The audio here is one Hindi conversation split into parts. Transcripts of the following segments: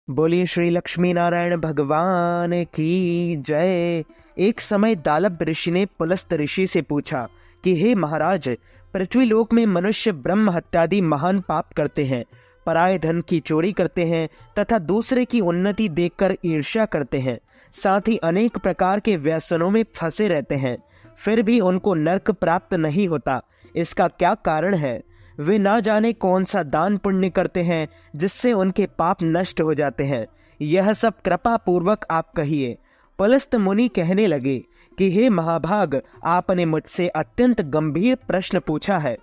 बोलिए श्री लक्ष्मी नारायण भगवान की जय। एक समय दालभ ऋषि ने पुलस्त ऋषि से पूछा कि हे महाराज, पृथ्वीलोक में मनुष्य ब्रह्म हत्यादि महान पाप करते हैं, पराये धन की चोरी करते हैं तथा दूसरे की उन्नति देखकर ईर्ष्या करते हैं, साथ ही अनेक प्रकार के व्यसनों में फंसे रहते हैं, फिर भी उनको नरक प्राप्त नहीं होता। इसका क्या कारण है? वे ना जाने कौन सा दान पुण्य करते हैं जिससे उनके पाप नष्ट हो जाते हैं। यह सब कृपा पूर्वक आप कहिए। पुलस्त मुनि कहने लगे कि हे महाभाग, आपने मुझसे अत्यंत गंभीर प्रश्न पूछा है।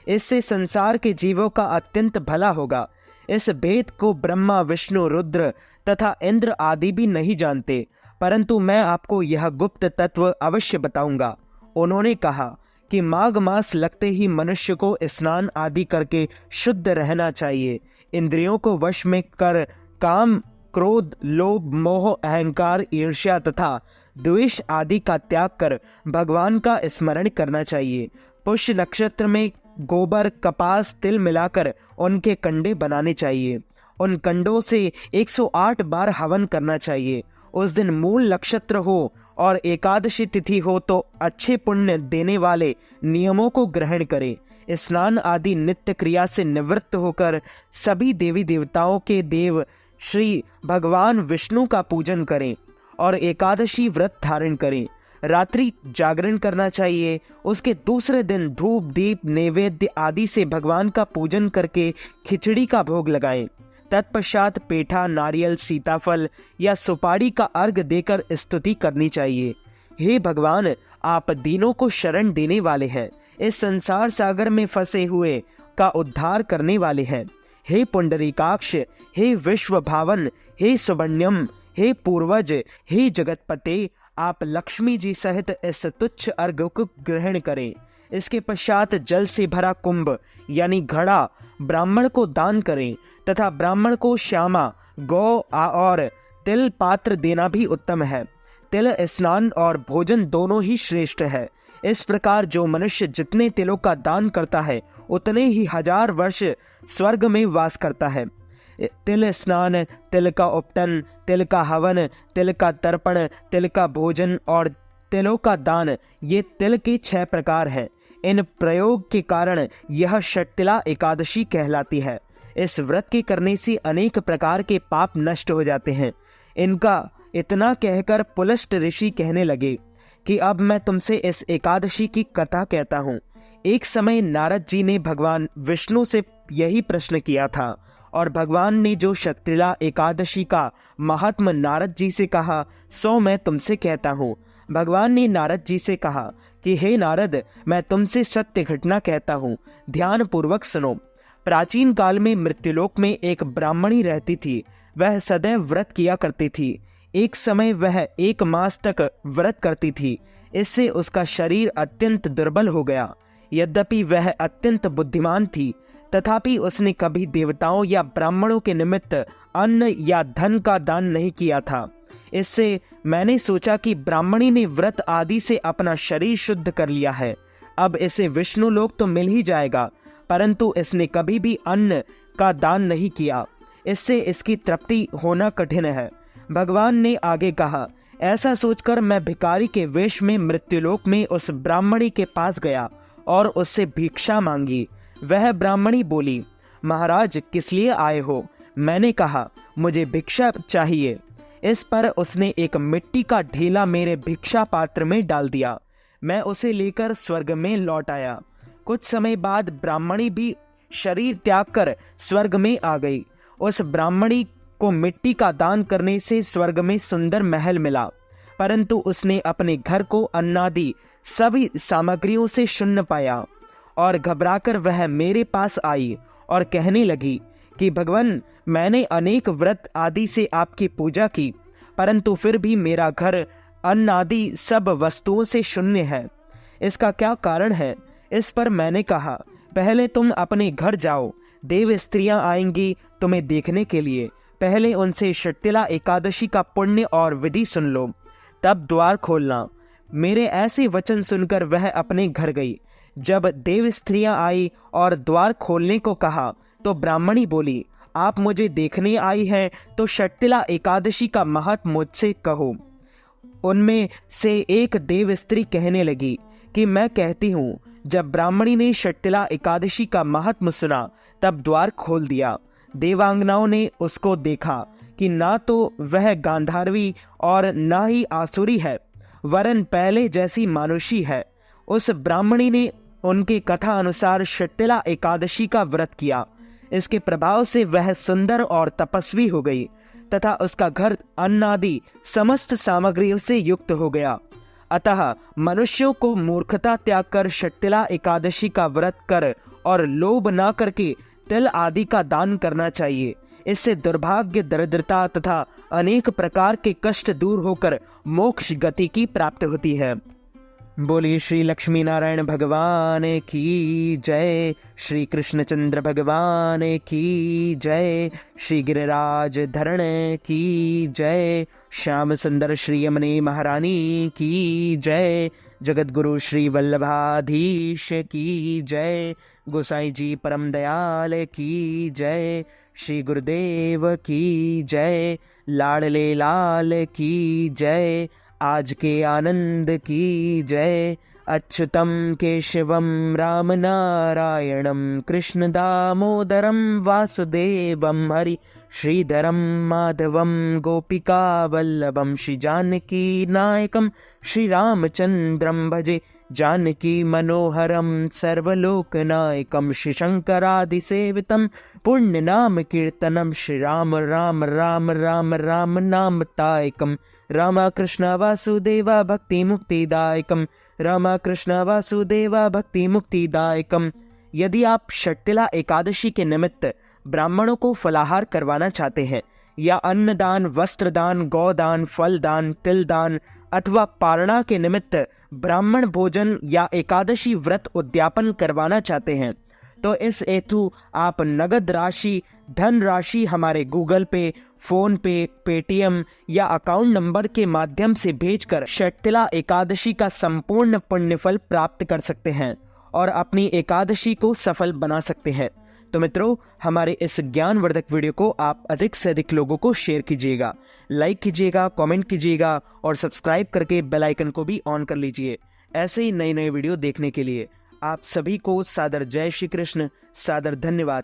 इससे संसार के जीवों का अत्यंत भला होगा। इस भेद को ब्रह्मा, विष्णु, रुद्र तथा इंद्र आदि भी नहीं जानते, परंतु मैं आपको यह गुप्त तत्व अवश्य बताऊंगा। उन्होंने कहा कि माघ मास लगते ही मनुष्य को स्नान आदि करके शुद्ध रहना चाहिए। इंद्रियों को वश में कर काम, क्रोध, लोभ, मोह, अहंकार, ईर्ष्या तथा द्वेष आदि का त्याग कर भगवान का स्मरण करना चाहिए। पुष्य नक्षत्र में गोबर, कपास, तिल मिलाकर उनके कंडे बनाने चाहिए। उन कंडों से 108 बार हवन करना चाहिए। उस दिन मूल नक्षत्र हो और एकादशी तिथि हो तो अच्छे पुण्य देने वाले नियमों को ग्रहण करें। स्नान आदि नित्य क्रिया से निवृत्त होकर सभी देवी देवताओं के देव श्री भगवान विष्णु का पूजन करें और एकादशी व्रत धारण करें। रात्रि जागरण करना चाहिए। उसके दूसरे दिन धूप, दीप, नैवेद्य आदि से भगवान का पूजन करके खिचड़ी का भोग लगाएं। तत्पश्चात पेठा, नारियल, सीताफल या सुपारी का अर्घ देकर स्तुति करनी चाहिए। हे भगवान, आप दीनों को शरण देने वाले हैं, इस संसार सागर में फंसे हुए का उद्धार करने वाले हैं। हे पुंडरीकाक्ष, हे विश्व भावन, हे सुब्रह्मण्यम, हे पूर्वज, हे जगतपते, आप लक्ष्मी जी सहित इस तुच्छ अर्घ को ग्रहण करें। इसके पश्चात जल से भरा कुंभ यानी घड़ा ब्राह्मण को दान करें तथा ब्राह्मण को श्यामा, गौ और तिल पात्र देना भी उत्तम है। तिल स्नान और भोजन दोनों ही श्रेष्ठ है। इस प्रकार जो मनुष्य जितने तिलों का दान करता है उतने ही 1000 वर्ष स्वर्ग में वास करता है। तिल स्नान, तिल का उपटन, तिल का हवन, तिल का तर्पण, तिल का भोजन और तिलों का दान, ये तिल के 6 प्रकार हैं। इन प्रयोग के कारण यह षटतिला एकादशी कहलाती है। इस व्रत के करने से अनेक प्रकार के पाप नष्ट हो जाते हैं। इनका इतना कहकर पुलस्त ऋषि कहने लगे कि अब मैं तुमसे इस एकादशी की कथा कहता हूँ। एक समय नारद जी ने भगवान विष्णु से यही प्रश्न किया था और भगवान ने जो षटतिला एकादशी का महात्म नारद जी से कहा सो मैं तुमसे कहता हूँ। भगवान ने नारद जी से कहा कि हे नारद, मैं तुमसे सत्य घटना कहता हूँ, ध्यान पूर्वक सुनो। प्राचीन काल में मृत्युलोक में एक ब्राह्मणी रहती थी। वह सदैव व्रत किया करती थी। एक समय वह 1 मास तक व्रत करती थी। इससे उसका शरीर अत्यंत दुर्बल हो गया। यद्यपि वह अत्यंत बुद्धिमान थी, तथापि उसने कभी देवताओं या ब्राह्मणों के निमित्त अन्न या धन का दान नहीं किया था। इससे मैंने सोचा कि ब्राह्मणी ने व्रत आदि से अपना शरीर शुद्ध कर लिया है, अब इसे विष्णु लोक तो मिल ही जाएगा, परंतु इसने कभी भी अन्न का दान नहीं किया। इससे इसकी तृप्ति होना कठिन है। भगवान ने आगे कहा, ऐसा सोचकर मैं भिखारी के वेश में मृत्युलोक में उस ब्राह्मणी के पास गया और उससे भिक्षा मांगी। वह ब्राह्मणी बोली, महाराज, किस लिए आए हो? मैंने कहा, मुझे भिक्षा चाहिए। इस पर उसने एक मिट्टी का ढेला मेरे भिक्षा पात्र में डाल दिया। मैं उसे लेकर स्वर्ग में लौट आया। कुछ समय बाद ब्राह्मणी भी शरीर त्याग कर स्वर्ग में आ गई। उस ब्राह्मणी को मिट्टी का दान करने से स्वर्ग में सुंदर महल मिला, परंतु उसने अपने घर को अन्नादि सभी सामग्रियों से शून्य पाया और घबराकर वह मेरे पास आई और कहने लगी कि भगवान, मैंने अनेक व्रत आदि से आपकी पूजा की, परंतु फिर भी मेरा घर अन्न आदि सब वस्तुओं से शून्य है। इसका क्या कारण है? इस पर मैंने कहा, पहले तुम अपने घर जाओ, देव स्त्रियां आएंगी तुम्हें देखने के लिए। पहले उनसे षटतिला एकादशी का पुण्य और विधि सुन लो, तब द्वार खोलना। मेरे ऐसे वचन सुनकर वह अपने घर गई। जब देव स्त्रियां आई और द्वार खोलने को कहा तो ब्राह्मणी बोली, आप मुझे देखने आई हैं तो षटतिला एकादशी का महत्व मुझसे कहो। उनमें से एक देव स्त्री कहने लगी कि मैं कहती हूँ। जब ब्राह्मणी ने षटतिला एकादशी का महत्व सुना तब द्वार खोल दिया। देवांगनाओं ने उसको देखा कि ना तो वह गांधारवी और ना ही आसुरी है, वरन पहले जैसी मानुषी है। उस ब्राह्मणी ने उनके कथा अनुसार षटतिला एकादशी का व्रत किया। इसके प्रभाव से वह सुंदर और तपस्वी हो गई तथा उसका घर अन्न आदि समस्त सामग्रियों से युक्त हो गया। अतः मनुष्यों को मूर्खता त्याग कर षटतिला एकादशी का व्रत कर और लोभ न करके तिल आदि का दान करना चाहिए। इससे दुर्भाग्य, दरिद्रता तथा अनेक प्रकार के कष्ट दूर होकर मोक्ष गति की प्राप्ति होती है। बोलिए श्री लक्ष्मी नारायण भगवान की जय, श्री कृष्णचंद्र भगवान की जय, श्री गिरिराज धरण की जय, श्याम सुंदर श्री यमुने महारानी की जय, जगत गुरु श्री वल्लभाधीश की जय, गोसाई जी परम दयाल की जय, श्री गुरुदेव की जय, लाडले लाल की जय, आज के आनंद की जय। अच्युतम केशवम राम नारायणम कृष्ण दामोदरम वासुदेवम हरि श्रीधरम माधवम गोपिका वल्लभम श्री जानकी नायकम श्री रामचंद्रम भजे जानकी मनोहरम सर्वलोकनायकम श्री शंकरादिसेवितम पुण्य नाम कीर्तनम श्री राम राम राम राम राम नाम तायकम रामा कृष्ण वासुदेवा भक्ति मुक्तिदायकम रामा कृष्ण वासुदेवा भक्ति मुक्तिदायकम। यदि आप षटतिला एकादशी के निमित्त ब्राह्मणों को फलाहार करवाना चाहते हैं या अन्नदान, वस्त्रदान, गौदान, फलदान, तिलदान अथवा पारणा के निमित्त ब्राह्मण भोजन या एकादशी व्रत उद्यापन करवाना चाहते हैं तो इस हेतु आप नगद राशि, धन राशि हमारे गूगल पे, फोन पे, पेटीएम या अकाउंट नंबर के माध्यम से भेजकर षटतिला एकादशी का संपूर्ण पुण्यफल प्राप्त कर सकते हैं और अपनी एकादशी को सफल बना सकते हैं। तो मित्रों, हमारे इस ज्ञानवर्धक वीडियो को आप अधिक से अधिक लोगों को शेयर कीजिएगा, लाइक कीजिएगा, कमेंट कीजिएगा और सब्सक्राइब करके बेल आइकन को भी ऑन कर लीजिए। ऐसे ही नए नए वीडियो देखने के लिए आप सभी को सादर जय श्री कृष्ण, सादर धन्यवाद।